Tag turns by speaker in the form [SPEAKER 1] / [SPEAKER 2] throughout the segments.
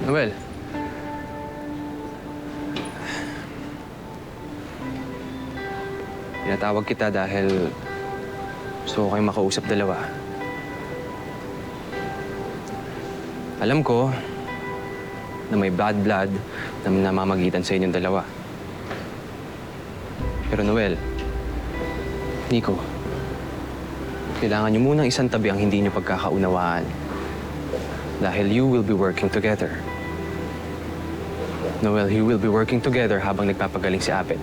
[SPEAKER 1] Noel. Tinatawag kita dahil gusto ko kayong makausap dalawa. Alam ko na may bad blood na namamagitan sa inyong dalawa. Pero Noel, Nico, kailangan niyo munang isang tabi ang hindi niyo pagkakaunawaan. Dahil you will be working together. Noel, you will be working together habang nagpapagaling si Abet.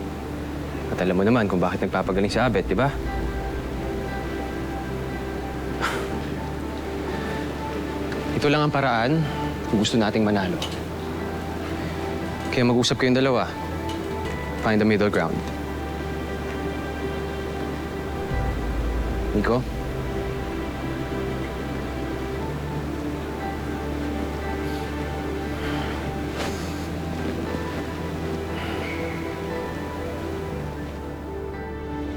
[SPEAKER 1] At alam mo naman kung bakit nagpapagaling si Abet, di ba? Ito lang ang paraan kung gusto nating manalo. Kaya mag-usap kayong dalawa. Find the middle ground. Nico?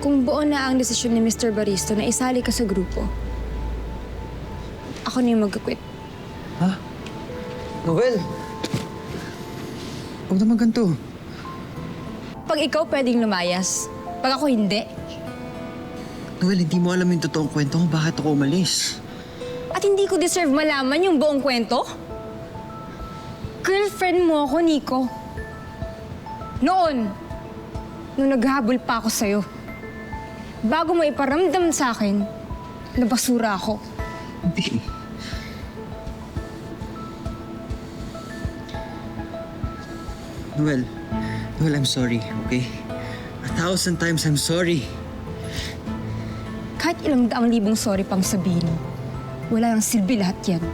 [SPEAKER 2] Kung buo na ang desisyon ni Mr. Baristo na isali ka sa grupo, ako na yung mag-quit.
[SPEAKER 3] Ha? Noel! Huwag naman ganito.
[SPEAKER 2] Pag ikaw pwedeng lumayas, pag ako hindi.
[SPEAKER 3] Noel, hindi mo alam yung totoong kwento kung bakit ako umalis.
[SPEAKER 2] At hindi ko deserve malaman yung buong kwento? Girlfriend mo ako, Nico. Noon, nung naghabol pa ako sa'yo. Bago mo iparamdam sa akin na basura ako.
[SPEAKER 3] Hindi. Noel, I'm sorry, okay? 1,000 times I'm sorry.
[SPEAKER 2] Kahit ilang daang libong sorry pang sabihin mo, wala nang silbi lahat yan.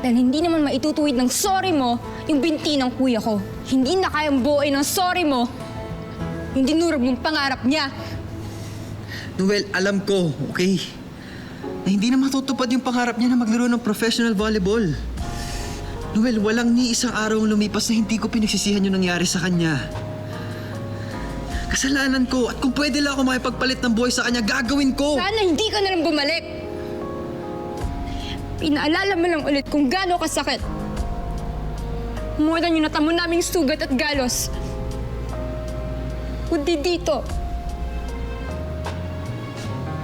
[SPEAKER 2] Dahil hindi naman maitutuwid ng sorry mo yung binti ng kuya ko. Hindi na kayang buuin ng sorry mo yung dinurog mong pangarap niya.
[SPEAKER 3] Noel, alam ko, okay? Na hindi na matutupad yung pangarap niya na maglaro ng professional volleyball. Noel, walang ni isang araw ang lumipas na hindi ko pinagsisihan yung nangyari sa kanya. Kasalanan ko at kung pwede lang ako makipagpalit ng buhay sa kanya, gagawin ko!
[SPEAKER 2] Sana hindi ka na lang bumalik. Pinaalala mo lang ulit kung gaano kasakit. More than yung natamo naming sugat at galos. Kundi dito.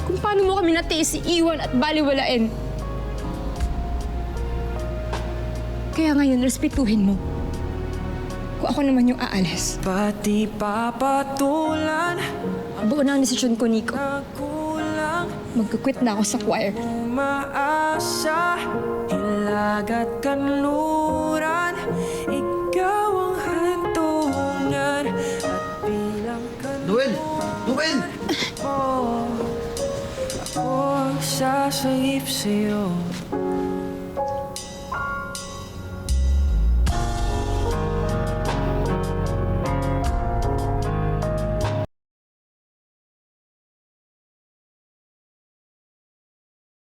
[SPEAKER 2] Kung paano mo kami natiis iiwan at baliwalain. Kaya ngayon, respetuhin mo. Kung ako naman yung aalis.
[SPEAKER 4] Pati papatulan
[SPEAKER 2] Buo na ang desisyon ko, Nico.
[SPEAKER 4] kulang
[SPEAKER 2] Magkukwit na ako sa choir.
[SPEAKER 4] umaasa Hilag at kanluran Ikaw ang hantungan At bilang
[SPEAKER 3] Noel! Noel!
[SPEAKER 4] mo Ako ang sasayip sa'yo